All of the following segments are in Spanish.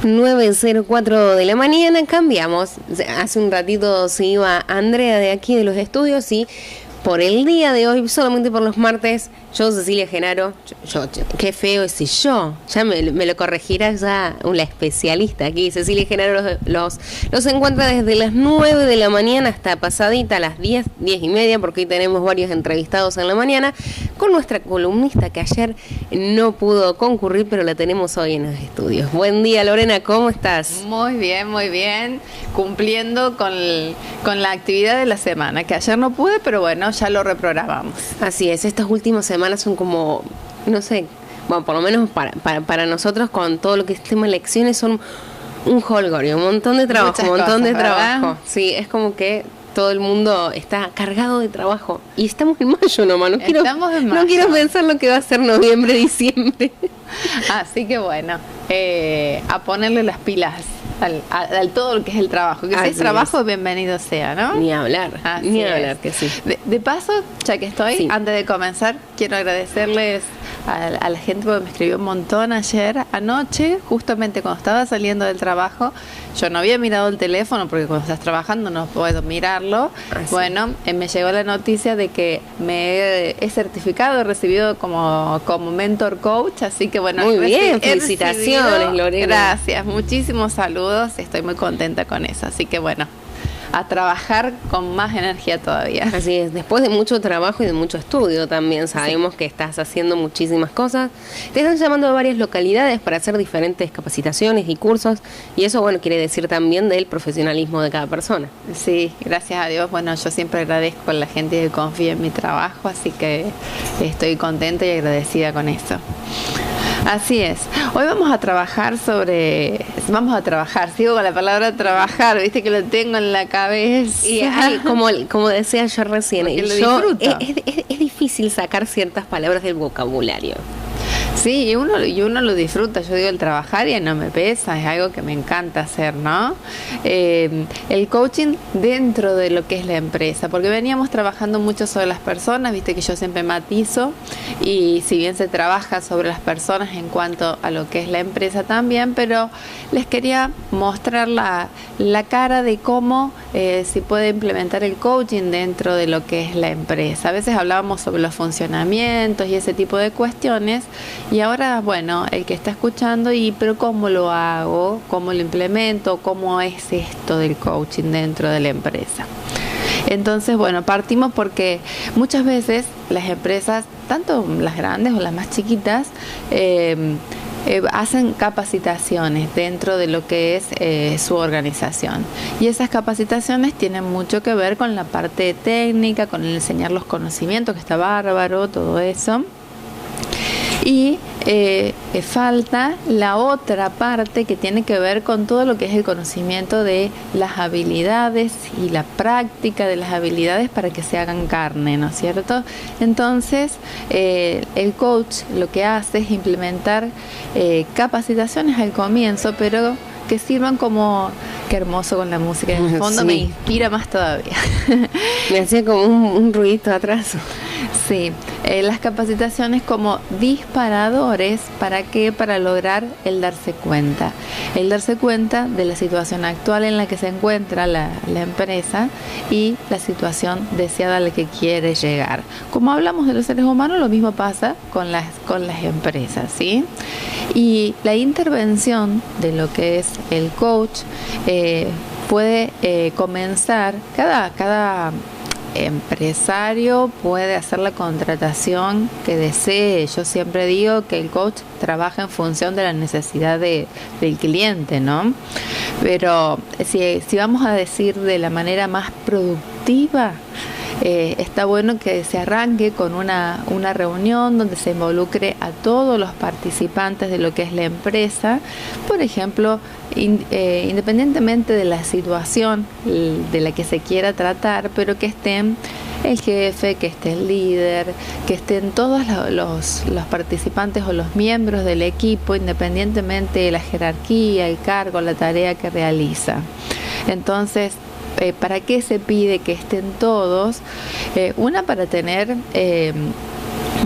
9:04 de la mañana, cambiamos. Hace un ratito se iba Andrea de aquí de los estudios y por el día de hoy, solamente por los martes, yo, Cecilia Genaro, qué feo ese yo, ya me lo corregirá ya la especialista aquí. Cecilia Genaro los encuentra desde las 9 de la mañana hasta pasadita a las 10:30, porque hoy tenemos varios entrevistados en la mañana, con nuestra columnista que ayer no pudo concurrir, pero la tenemos hoy en los estudios. Buen día, Lorena, ¿cómo estás? Muy bien, cumpliendo con la actividad de la semana, que ayer no pude, pero bueno, ya lo reprogramamos. Así es, estas últimas semanas son como, no sé, bueno, por lo menos para nosotros con todo lo que es tema elecciones son un jolgorio, un montón de trabajo, ¿verdad? Sí, es como que todo el mundo está cargado de trabajo y estamos en mayo nomás, no quiero pensar lo que va a ser noviembre, diciembre. Así que bueno, a ponerle las pilas al todo lo que es el trabajo, que si es trabajo, bienvenido sea, ¿no? Ni hablar, que sí. De paso, ya que estoy, sí, antes de comenzar, quiero agradecerles a la gente porque me escribió un montón anoche, justamente cuando estaba saliendo del trabajo. Yo no había mirado el teléfono porque cuando estás trabajando no puedo mirarlo. Bueno, me llegó la noticia de que me he certificado, he recibido como mentor coach, así que bueno. Muy bien, felicitaciones, Lorena. Gracias, muchísimos saludos, estoy muy contenta con eso, así que bueno, a trabajar con más energía todavía. Así es, después de mucho trabajo y de mucho estudio también, sabemos que estás haciendo muchísimas cosas. Te están llamando a varias localidades para hacer diferentes capacitaciones y cursos, y eso, bueno, quiere decir también del profesionalismo de cada persona. Sí, gracias a Dios, bueno, yo siempre agradezco a la gente que confía en mi trabajo, así que estoy contenta y agradecida con eso. Así es. Hoy vamos a trabajar, sigo con la palabra trabajar, viste que lo tengo en la cabeza. Y como decía yo recién, es difícil sacar ciertas palabras del vocabulario. Sí, y uno lo disfruta. Yo digo, el trabajar ya no me pesa, es algo que me encanta hacer, ¿no? El coaching dentro de lo que es la empresa, porque veníamos trabajando mucho sobre las personas, viste que yo siempre matizo, y si bien se trabaja sobre las personas en cuanto a lo que es la empresa también, pero les quería mostrar la cara de cómo se puede implementar el coaching dentro de lo que es la empresa. A veces hablábamos sobre los funcionamientos y ese tipo de cuestiones, y ahora, bueno, el que está escuchando, pero ¿cómo lo hago? ¿Cómo lo implemento? ¿Cómo es esto del coaching dentro de la empresa? Entonces, bueno, partimos porque muchas veces las empresas, tanto las grandes o las más chiquitas, hacen capacitaciones dentro de lo que es su organización, y esas capacitaciones tienen mucho que ver con la parte técnica, con el enseñar los conocimientos, que está bárbaro, todo eso. Y falta la otra parte que tiene que ver con todo lo que es el conocimiento de las habilidades y la práctica de las habilidades para que se hagan carne, ¿no es cierto? Entonces, el coach lo que hace es implementar capacitaciones al comienzo, pero que sirvan como... Qué hermoso con la música en el fondo, sí. Me inspira más todavía. Me hacía como un ruidito atrás. Sí, las capacitaciones como disparadores, ¿para qué? Para lograr el darse cuenta de la situación actual en la que se encuentra la empresa y la situación deseada a la que quiere llegar. Como hablamos de los seres humanos, lo mismo pasa con las empresas, ¿sí? Y la intervención de lo que es el coach puede comenzar, cada empresario puede hacer la contratación que desee. Yo siempre digo que el coach trabaja en función de la necesidad del cliente, ¿no? Pero si vamos a decir de la manera más productiva, está bueno que se arranque con una reunión donde se involucre a todos los participantes de lo que es la empresa, por ejemplo, independientemente de la situación de la que se quiera tratar, pero que estén el jefe, que esté el líder, que estén todos los participantes o los miembros del equipo, independientemente de la jerarquía, el cargo, la tarea que realiza. Entonces, ¿para qué se pide que estén todos? Una, para tener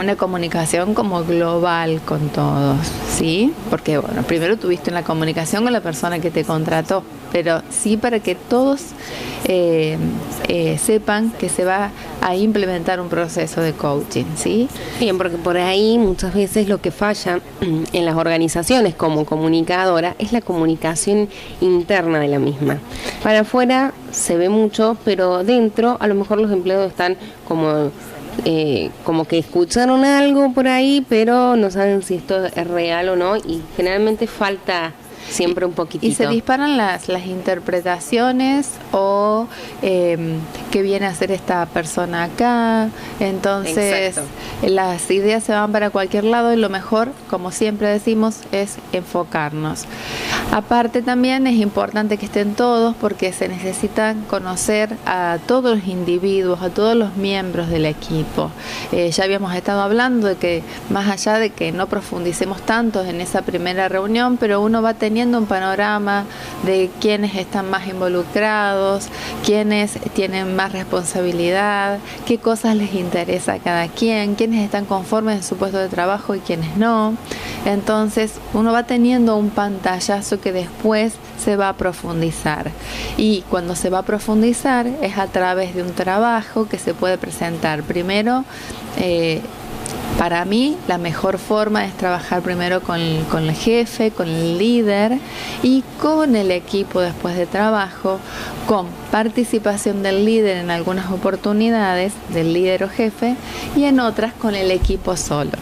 una comunicación como global con todos, ¿sí? Porque, bueno, primero tuviste una comunicación con la persona que te contrató, pero sí para que todos sepan que se va a implementar un proceso de coaching, ¿sí? Bien, porque por ahí muchas veces lo que falla en las organizaciones como comunicadora es la comunicación interna de la misma. Para afuera se ve mucho, pero dentro a lo mejor los empleados están como que escucharon algo por ahí, pero no saben si esto es real o no, y generalmente falta siempre un poquitito. Y se disparan las interpretaciones o qué viene a hacer esta persona acá. Entonces, las ideas se van para cualquier lado y lo mejor, como siempre decimos, es enfocarnos. Aparte también es importante que estén todos porque se necesita conocer a todos los individuos, a todos los miembros del equipo. Ya habíamos estado hablando de que más allá de que no profundicemos tanto en esa primera reunión, pero uno va teniendo un panorama de quiénes están más involucrados, quiénes tienen más responsabilidad, qué cosas les interesa a cada quien, quiénes están conformes en su puesto de trabajo y quiénes no. Entonces uno va teniendo un pantallazo que después se va a profundizar, y cuando se va a profundizar es a través de un trabajo que se puede presentar primero. Para mí la mejor forma es trabajar primero con el jefe, con el líder y con el equipo después de trabajo, con participación del líder en algunas oportunidades, del líder o jefe, y en otras con el equipo solo.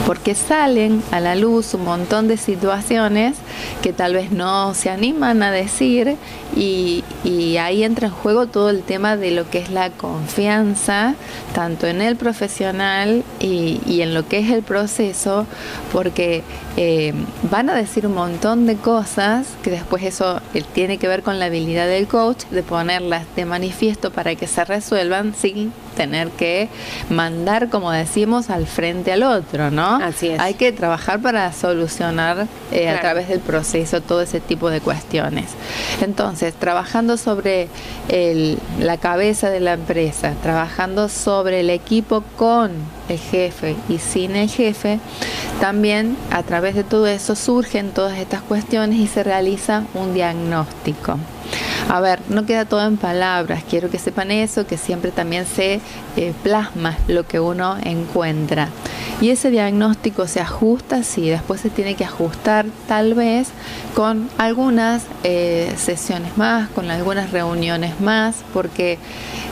Porque salen a la luz un montón de situaciones que tal vez no se animan a decir, y ahí entra en juego todo el tema de lo que es la confianza, tanto en el profesional y en lo que es el proceso, porque van a decir un montón de cosas que después eso tiene que ver con la habilidad del coach de ponerlas de manifiesto para que se resuelvan sin tener que mandar, como decimos, al frente al otro, ¿no? Así es. Hay que trabajar para solucionar Claro. a través del proceso todo ese tipo de cuestiones. Entonces, trabajando sobre la cabeza de la empresa, trabajando sobre el equipo con el jefe y sin el jefe, también a través de todo eso surgen todas estas cuestiones y se realiza un diagnóstico. A ver, no queda todo en palabras, quiero que sepan eso, que siempre también se plasma lo que uno encuentra. Y ese diagnóstico se ajusta, sí, después se tiene que ajustar tal vez con algunas sesiones más, con algunas reuniones más, porque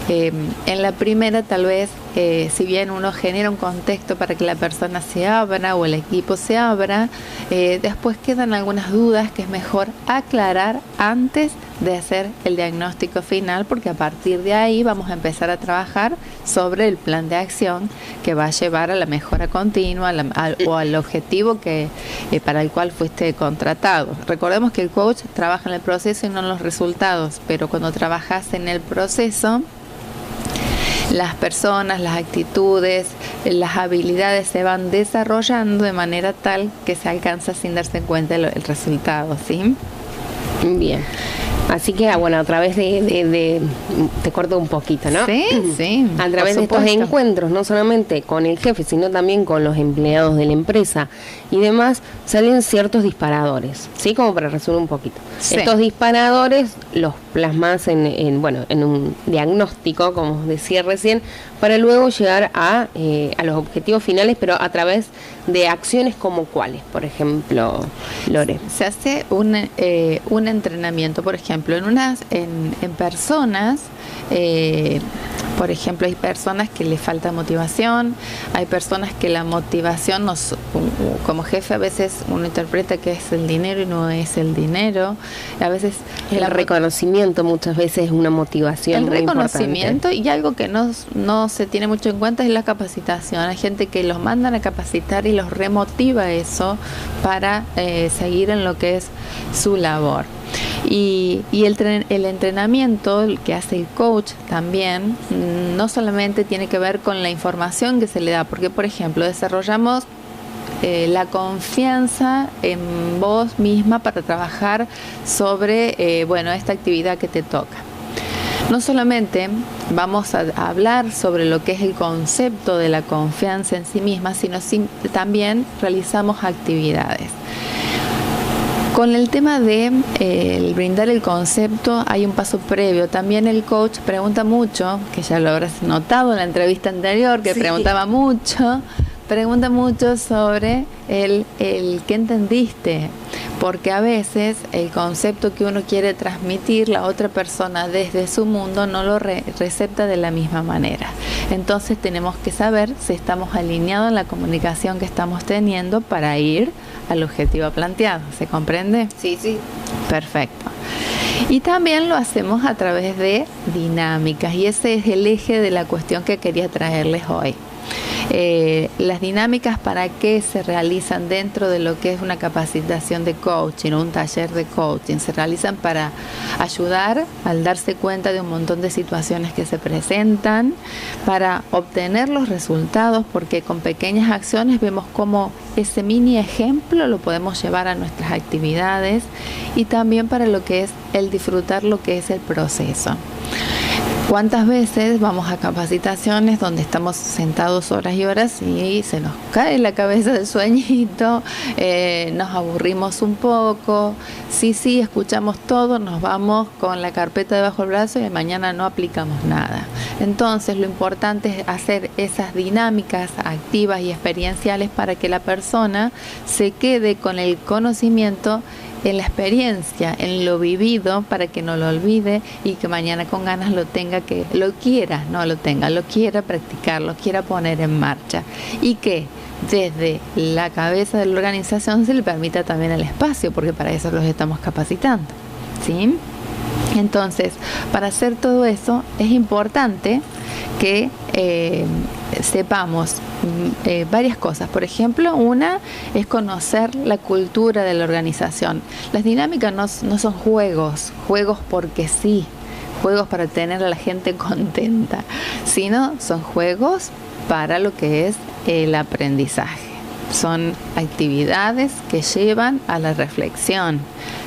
en la primera tal vez, si bien uno genera un contexto para que la persona se abra o el equipo se abra, después quedan algunas dudas que es mejor aclarar antes de hacer el diagnóstico final, porque a partir de ahí vamos a empezar a trabajar sobre el plan de acción que va a llevar a la mejora continua o al objetivo para el cual fuiste contratado. Recordemos que el coach trabaja en el proceso y no en los resultados, pero cuando trabajas en el proceso, las personas, las actitudes, las habilidades se van desarrollando de manera tal que se alcanza sin darse cuenta el resultado, ¿sí? Bien. Así que, bueno, a través te corto un poquito, ¿no? Sí, sí. A través de estos encuentros, no solamente con el jefe, sino también con los empleados de la empresa y demás, salen ciertos disparadores, ¿sí? Como para resumir un poquito. Sí. Estos disparadores los plasmas en un diagnóstico, como decía recién, para luego llegar a los objetivos finales, pero a través de acciones como cuáles, por ejemplo, Lore. Se hace un entrenamiento, por ejemplo, en personas, por ejemplo, hay personas que les falta motivación, hay personas que la motivación, como jefe a veces uno interpreta que es el dinero y no es el dinero, a veces el reconocimiento muchas veces es una motivación muy reconocimiento importante. Y algo que no se tiene mucho en cuenta es la capacitación. Hay gente que los mandan a capacitar y los remotiva eso para seguir en lo que es su labor. Y el entrenamiento que hace el coach también no solamente tiene que ver con la información que se le da, porque por ejemplo desarrollamos la confianza en vos misma para trabajar sobre esta actividad que te toca. No solamente vamos a hablar sobre lo que es el concepto de la confianza en sí misma, sino también realizamos actividades. Con el tema de brindar el concepto hay un paso previo. También el coach pregunta mucho, que ya lo habrás notado en la entrevista anterior, que sí, pregunta mucho sobre el qué entendiste, porque a veces el concepto que uno quiere transmitir, la otra persona desde su mundo no lo recepta de la misma manera. Entonces tenemos que saber si estamos alineados en la comunicación que estamos teniendo para ir al objetivo planteado. ¿Se comprende? Sí, sí. Perfecto. Y también lo hacemos a través de dinámicas, y ese es el eje de la cuestión que quería traerles hoy. Las dinámicas, ¿para qué se realizan dentro de lo que es una capacitación de coaching o un taller de coaching? Se realizan para ayudar al darse cuenta de un montón de situaciones que se presentan, para obtener los resultados, porque con pequeñas acciones vemos cómo ese mini ejemplo lo podemos llevar a nuestras actividades, y también para lo que es el disfrutar lo que es el proceso. ¿Cuántas veces vamos a capacitaciones donde estamos sentados horas y horas y se nos cae la cabeza del sueñito, nos aburrimos un poco, sí, escuchamos todo, nos vamos con la carpeta debajo del brazo y mañana no aplicamos nada? Entonces lo importante es hacer esas dinámicas activas y experienciales para que la persona se quede con el conocimiento en la experiencia, en lo vivido, para que no lo olvide y que mañana con ganas lo quiera practicar, lo quiera poner en marcha, y que desde la cabeza de la organización se le permita también el espacio, porque para eso los estamos capacitando, ¿sí? Entonces, para hacer todo eso es importante que sepamos varias cosas. Por ejemplo, una es conocer la cultura de la organización. Las dinámicas no son juegos porque sí, juegos para tener a la gente contenta, sino son juegos para lo que es el aprendizaje. Son actividades que llevan a la reflexión.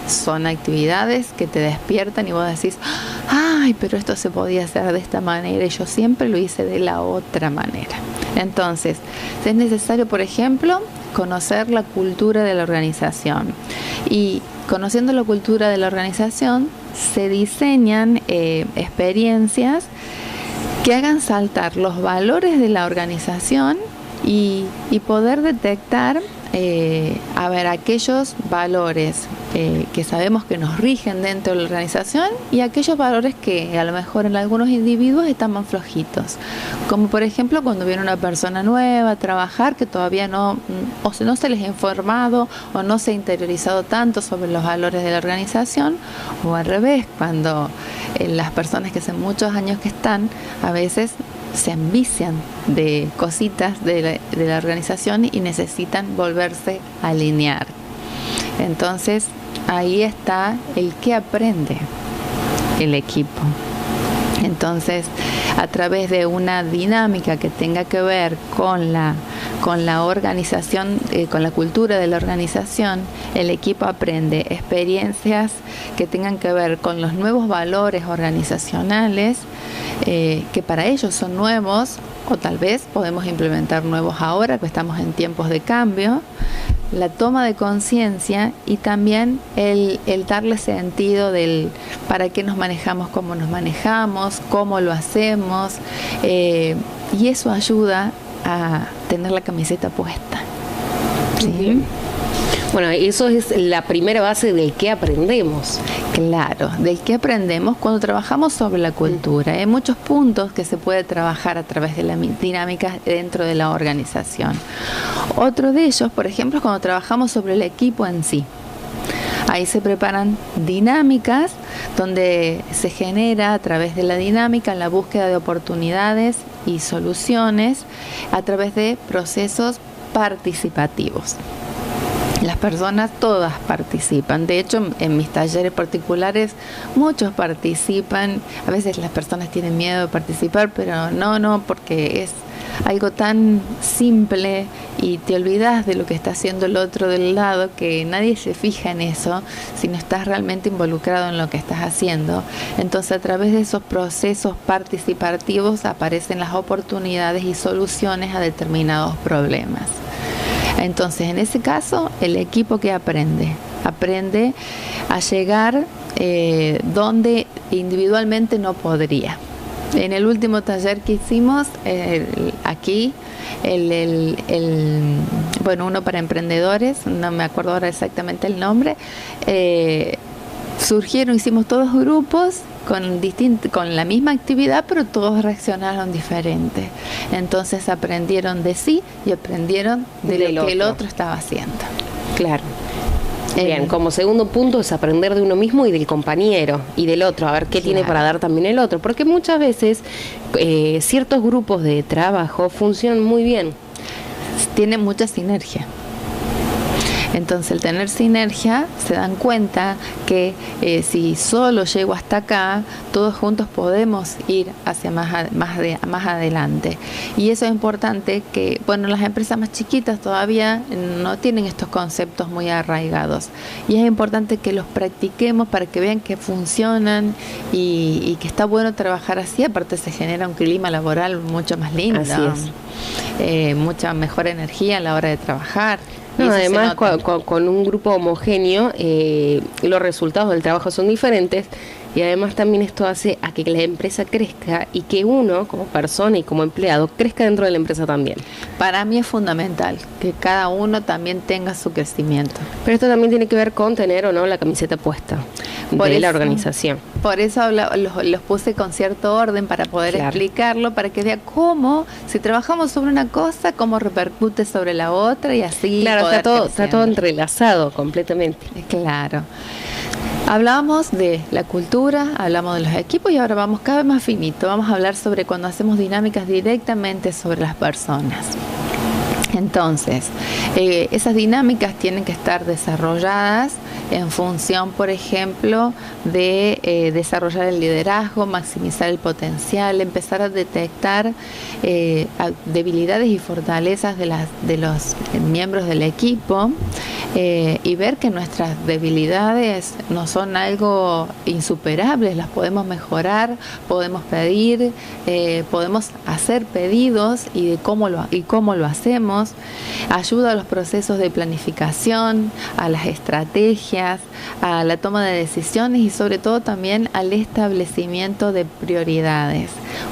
Son actividades que te despiertan y vos decís, ay, pero esto se podía hacer de esta manera y yo siempre lo hice de la otra manera. Entonces, es necesario, por ejemplo, conocer la cultura de la organización. Y conociendo la cultura de la organización, se diseñan experiencias que hagan saltar los valores de la organización y poder detectar aquellos valores que sabemos que nos rigen dentro de la organización y aquellos valores que a lo mejor en algunos individuos están más flojitos, como por ejemplo cuando viene una persona nueva a trabajar que todavía no se les ha informado o no se ha interiorizado tanto sobre los valores de la organización, o al revés, cuando las personas que hace muchos años que están a veces se envician de cositas de la organización y necesitan volverse a alinear. Entonces ahí está el que aprende el equipo. Entonces, a través de una dinámica que tenga que ver con la organización, con la cultura de la organización, el equipo aprende experiencias que tengan que ver con los nuevos valores organizacionales, que para ellos son nuevos, o tal vez podemos implementar nuevos ahora que estamos en tiempos de cambio. La toma de conciencia y también el darle sentido del para qué nos manejamos, cómo lo hacemos, y eso ayuda a tener la camiseta puesta. ¿Sí? Bueno, eso es la primera base del que aprendemos. Claro, del que aprendemos cuando trabajamos sobre la cultura. Hay muchos puntos que se puede trabajar a través de las dinámicas dentro de la organización. Otro de ellos, por ejemplo, es cuando trabajamos sobre el equipo en sí. Ahí se preparan dinámicas donde se genera a través de la dinámica la búsqueda de oportunidades y soluciones a través de procesos participativos. Las personas todas participan. De hecho, en mis talleres particulares muchos participan. A veces las personas tienen miedo de participar, pero no, porque es algo tan simple y te olvidas de lo que está haciendo el otro del lado, que nadie se fija en eso si no estás realmente involucrado en lo que estás haciendo. Entonces, a través de esos procesos participativos aparecen las oportunidades y soluciones a determinados problemas. Entonces, en ese caso, el equipo que aprende a llegar donde individualmente no podría. En el último taller que hicimos aquí, bueno, uno para emprendedores, no me acuerdo ahora exactamente el nombre, hicimos todos grupos con la misma actividad, pero todos reaccionaron diferente. Entonces aprendieron de sí y aprendieron de lo que el otro estaba haciendo. Claro. Bien, como segundo punto es aprender de uno mismo y del compañero y del otro, a ver qué tiene para dar también el otro, porque muchas veces ciertos grupos de trabajo funcionan muy bien. Tienen mucha sinergia. Entonces, al tener sinergia, se dan cuenta que si solo llego hasta acá, todos juntos podemos ir hacia más adelante. Y eso es importante que, bueno, las empresas más chiquitas todavía no tienen estos conceptos muy arraigados. Y es importante que los practiquemos para que vean que funcionan y que está bueno trabajar así. Aparte, se genera un clima laboral mucho más lindo. Así es. Mucha mejor energía a la hora de trabajar. No, además, con un grupo homogéneo, los resultados del trabajo son diferentes y además también esto hace a que la empresa crezca y que uno, como persona y como empleado, crezca dentro de la empresa también. Para mí es fundamental que cada uno también tenga su crecimiento. Pero esto también tiene que ver con tener o no la camiseta puesta de la organización. Por eso los puse con cierto orden para poder explicarlo, para que vea cómo, si trabajamos sobre una cosa, cómo repercute sobre la otra y así. Claro, está todo entrelazado completamente. Claro. Hablábamos de la cultura, hablamos de los equipos y ahora vamos cada vez más finito. Vamos a hablar sobre cuando hacemos dinámicas directamente sobre las personas. Entonces, esas dinámicas tienen que estar desarrolladas en función, por ejemplo, de desarrollar el liderazgo, maximizar el potencial, empezar a detectar debilidades y fortalezas de los miembros del equipo y ver que nuestras debilidades no son algo insuperables, las podemos mejorar, podemos pedir, podemos hacer pedidos y cómo lo hacemos. Ayuda a los procesos de planificación, a las estrategias, a la toma de decisiones y sobre todo también al establecimiento de prioridades.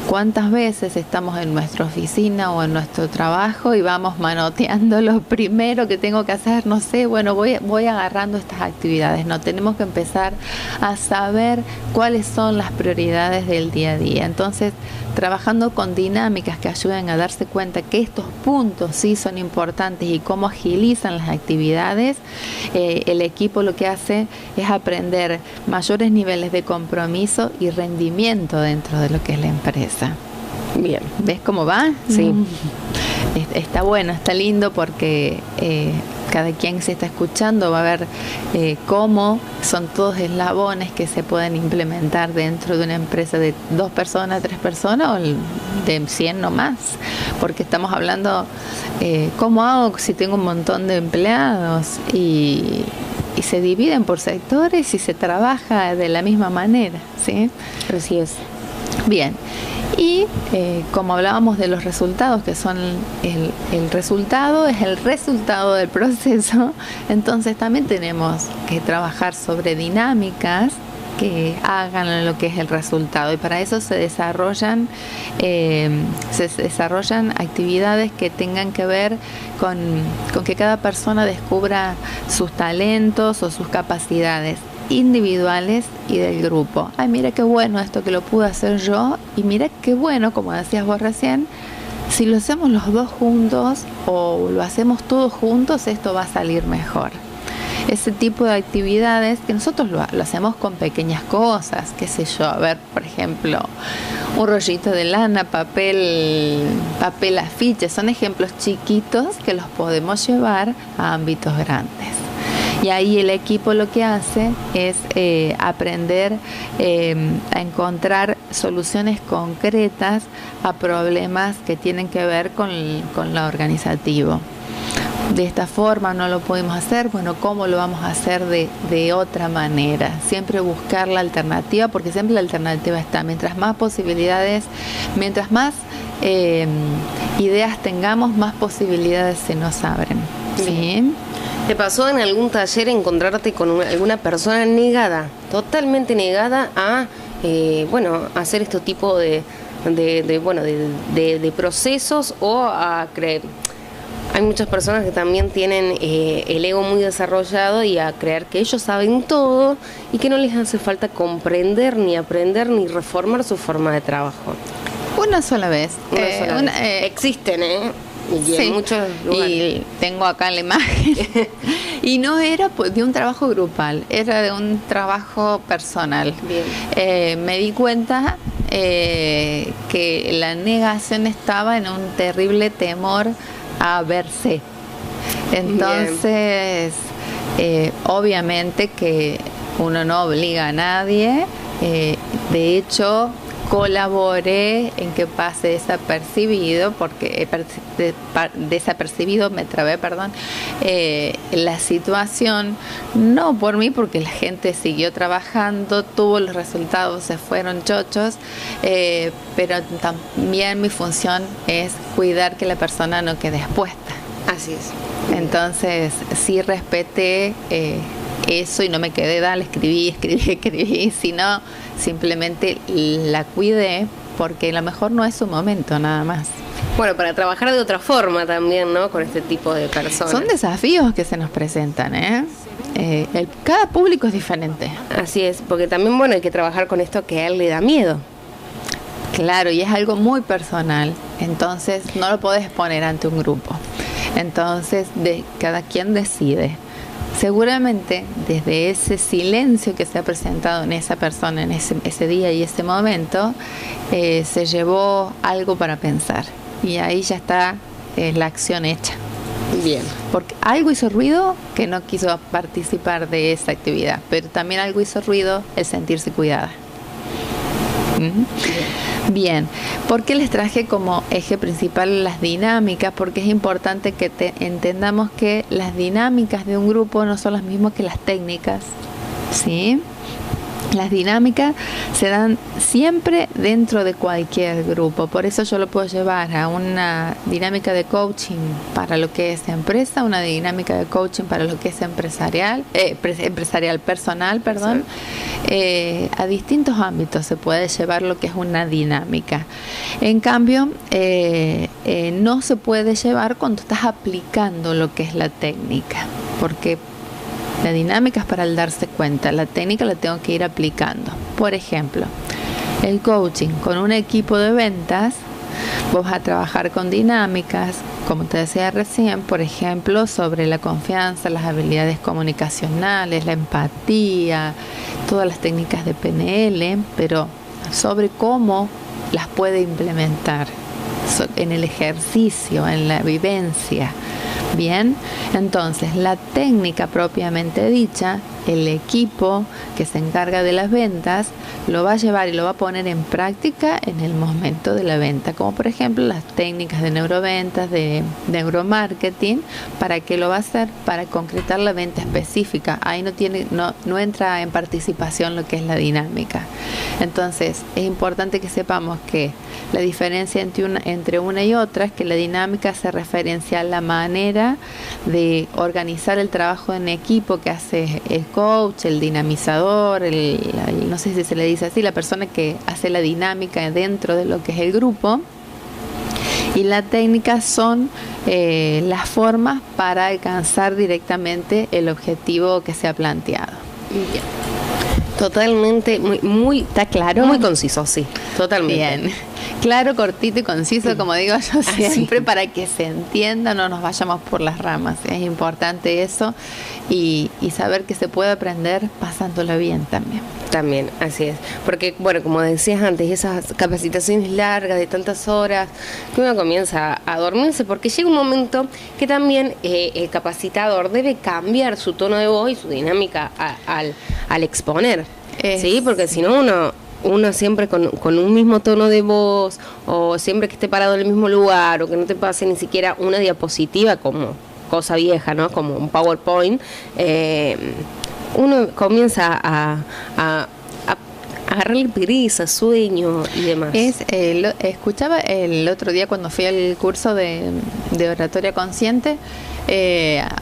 ¿Cuántas veces estamos en nuestra oficina o en nuestro trabajo y vamos manoteando lo primero que tengo que hacer? No sé, bueno, voy agarrando estas actividades. No, tenemos que empezar a saber cuáles son las prioridades del día a día. Entonces, trabajando con dinámicas que ayuden a darse cuenta que estos puntos sí son importantes y cómo agilizan las actividades, el equipo lo que hace es aprender mayores niveles de compromiso y rendimiento dentro de lo que es la empresa. Bien. ¿Ves cómo va? Sí. Está bueno, está lindo porque cada quien se está escuchando va a ver cómo son todos eslabones que se pueden implementar dentro de una empresa de 2 personas, 3 personas o de 100 o más, porque estamos hablando cómo hago si tengo un montón de empleados y se dividen por sectores y se trabaja de la misma manera, ¿sí? Así es. Bien. Y como hablábamos de los resultados, que son el resultado es el resultado del proceso, entonces también tenemos que trabajar sobre dinámicas que hagan lo que es el resultado, y para eso se desarrollan actividades que tengan que ver con que cada persona descubra sus talentos o sus capacidades individuales y del grupo. Ay, mira qué bueno esto que lo pude hacer yo, y mira qué bueno, como decías vos recién, si lo hacemos los dos juntos o lo hacemos todos juntos, esto va a salir mejor. Ese tipo de actividades que nosotros lo hacemos con pequeñas cosas, qué sé yo, a ver, por ejemplo, un rollito de lana, papel afiche, son ejemplos chiquitos que los podemos llevar a ámbitos grandes. Y ahí el equipo lo que hace es aprender a encontrar soluciones concretas a problemas que tienen que ver con lo organizativo. De esta forma no lo pudimos hacer, bueno, ¿cómo lo vamos a hacer de otra manera? Siempre buscar la alternativa, porque siempre la alternativa está. Mientras más posibilidades, mientras más ideas tengamos, más posibilidades se nos abren. ¿Sí? ¿Te pasó en algún taller encontrarte con alguna persona negada, totalmente negada a hacer este tipo de procesos o a creer? Hay muchas personas que también tienen el ego muy desarrollado y a creer que ellos saben todo y que no les hace falta comprender, ni aprender, ni reformar su forma de trabajo. Una sola vez. Existen, y sí, en muchos lugares. Y tengo acá la imagen. Y no era de un trabajo grupal, era de un trabajo personal. Bien. Me di cuenta que la negación estaba en un terrible temor a verse. Entonces, obviamente que uno no obliga a nadie. De hecho, colaboré en que pase desapercibido, porque desapercibido me trabé, la situación, no por mí, porque la gente siguió trabajando, tuvo los resultados, se fueron chochos, pero también mi función es cuidar que la persona no quede expuesta. Así es. Entonces sí respeté eso y no me quedé, escribí, sino simplemente la cuidé, porque a lo mejor no es su momento nada más. Bueno, para trabajar de otra forma también, ¿no? Con este tipo de personas. Son desafíos que se nos presentan, cada público es diferente. Así es, porque también, hay que trabajar con esto que a él le da miedo. Claro, y es algo muy personal, entonces no lo podés poner ante un grupo. Entonces, cada quien decide. Seguramente desde ese silencio que se ha presentado en esa persona en ese día y ese momento, se llevó algo para pensar, y ahí ya está la acción hecha. Bien. Porque algo hizo ruido que no quiso participar de esa actividad, pero también algo hizo ruido el sentirse cuidada. Bien, ¿por qué les traje como eje principal las dinámicas? Porque es importante que entendamos que las dinámicas de un grupo no son las mismas que las técnicas, ¿sí? Las dinámicas se dan siempre dentro de cualquier grupo, por eso yo lo puedo llevar a una dinámica de coaching para lo que es empresa, una dinámica de coaching para lo que es empresarial personal, a distintos ámbitos se puede llevar lo que es una dinámica. En cambio, no se puede llevar cuando estás aplicando lo que es la técnica, porque la dinámica es para el darse cuenta, la técnica la tengo que ir aplicando. Por ejemplo, el coaching con un equipo de ventas, vos vas a trabajar con dinámicas, como te decía recién, por ejemplo, sobre la confianza, las habilidades comunicacionales, la empatía, todas las técnicas de PNL, pero sobre cómo las puede implementar en el ejercicio, en la vivencia. Bien, entonces la técnica propiamente dicha, el equipo que se encarga de las ventas lo va a llevar y lo va a poner en práctica en el momento de la venta, como por ejemplo las técnicas de neuroventas, de neuromarketing. ¿Para qué lo va a hacer? Para concretar la venta específica. Ahí no entra en participación lo que es la dinámica. Entonces es importante que sepamos que la diferencia entre una y otra es que la dinámica se referencia a la manera de organizar el trabajo en equipo que hace el coach, el dinamizador, no sé si se le dice así, la persona que hace la dinámica dentro de lo que es el grupo. Y la técnica son las formas para alcanzar directamente el objetivo que se ha planteado. Bien. Totalmente, muy ¿está claro? Muy conciso, sí, totalmente. Bien, claro, cortito y conciso, como digo yo siempre, para que se entienda, no nos vayamos por las ramas. Es importante eso y saber que se puede aprender pasándola bien también. También, así es. Porque, como decías antes, esas capacitaciones largas de tantas horas, que uno comienza a dormirse, porque llega un momento que también el capacitador debe cambiar su tono de voz y su dinámica al exponer. ¿Sí? Porque si no, uno uno siempre con un mismo tono de voz, o siempre que esté parado en el mismo lugar, o que no te pase ni siquiera una diapositiva como cosa vieja, ¿no? Como un PowerPoint, uno comienza a agarrarle pereza, sueño y demás. Escuchaba el otro día cuando fui al curso de oratoria consciente,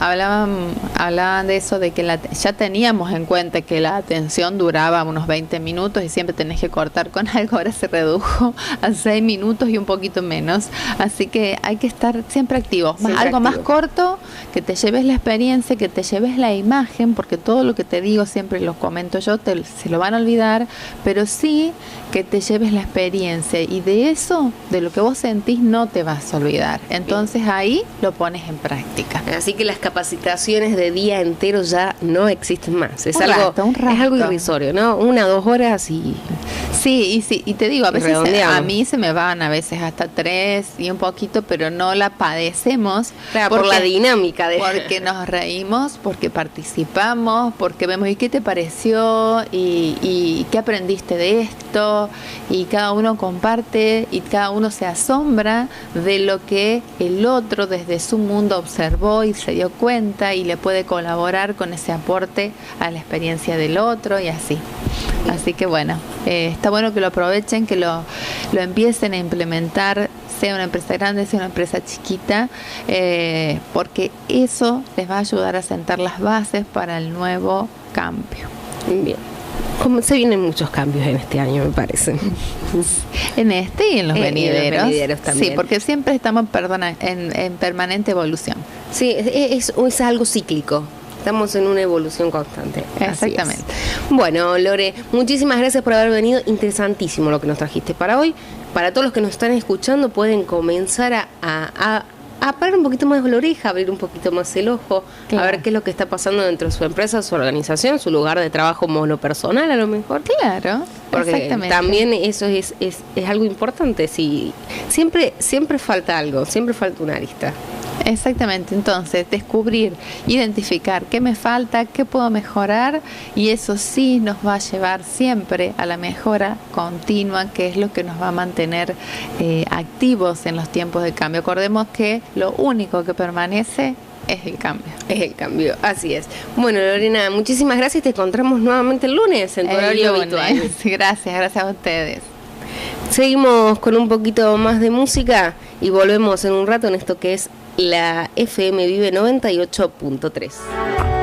hablaban de eso, de que ya teníamos en cuenta que la atención duraba unos 20 minutos y siempre tenés que cortar con algo. Ahora se redujo a 6 minutos y un poquito menos, así que hay que estar siempre activos, algo más corto, que te lleves la experiencia, que te lleves la imagen, porque todo lo que te digo siempre lo comento yo, se lo van a olvidar, pero sí que te lleves la experiencia, y de eso, de lo que vos sentís, no te vas a olvidar. Entonces ahí lo pones en práctica. Así que las capacitaciones de día entero ya no existen más. Es un algo rato. irrisorio, ¿no? 1 o 2 horas y... Sí, y te digo, a veces a mí se me van a veces hasta 3 y un poquito, pero no la padecemos. Claro, por la dinámica porque nos reímos, porque participamos, porque vemos y qué te pareció y qué aprendiste de esto, y cada uno comparte y cada uno se asombra de lo que el otro desde su mundo observó y se dio cuenta, y le puede colaborar con ese aporte a la experiencia del otro y así. Así que bueno, está bueno que lo aprovechen, que lo empiecen a implementar, sea una empresa grande, sea una empresa chiquita, porque eso les va a ayudar a sentar las bases para el nuevo cambio. Bien. Como se vienen muchos cambios en este año, me parece. En este y en los venideros. En los venideros también. Sí, porque siempre estamos en permanente evolución. Sí, es algo cíclico. Estamos en una evolución constante. Exactamente. Bueno, Lore, muchísimas gracias por haber venido. Interesantísimo lo que nos trajiste para hoy. Para todos los que nos están escuchando, pueden comenzar a parar un poquito más la oreja, abrir un poquito más el ojo, claro, a ver qué es lo que está pasando dentro de su empresa, su organización, su lugar de trabajo monopersonal a lo mejor. Claro, porque también eso es algo importante. Sí, siempre falta algo, siempre falta una arista. Exactamente, entonces descubrir, identificar qué me falta, qué puedo mejorar, y eso sí nos va a llevar siempre a la mejora continua, que es lo que nos va a mantener activos en los tiempos de cambio. Acordemos que lo único que permanece es el cambio. Es el cambio, así es. Bueno, Lorena, muchísimas gracias, te encontramos nuevamente el lunes en tu horario habitual. Gracias a ustedes. Seguimos con un poquito más de música y volvemos en un rato en esto que es la FM Vive 98.3.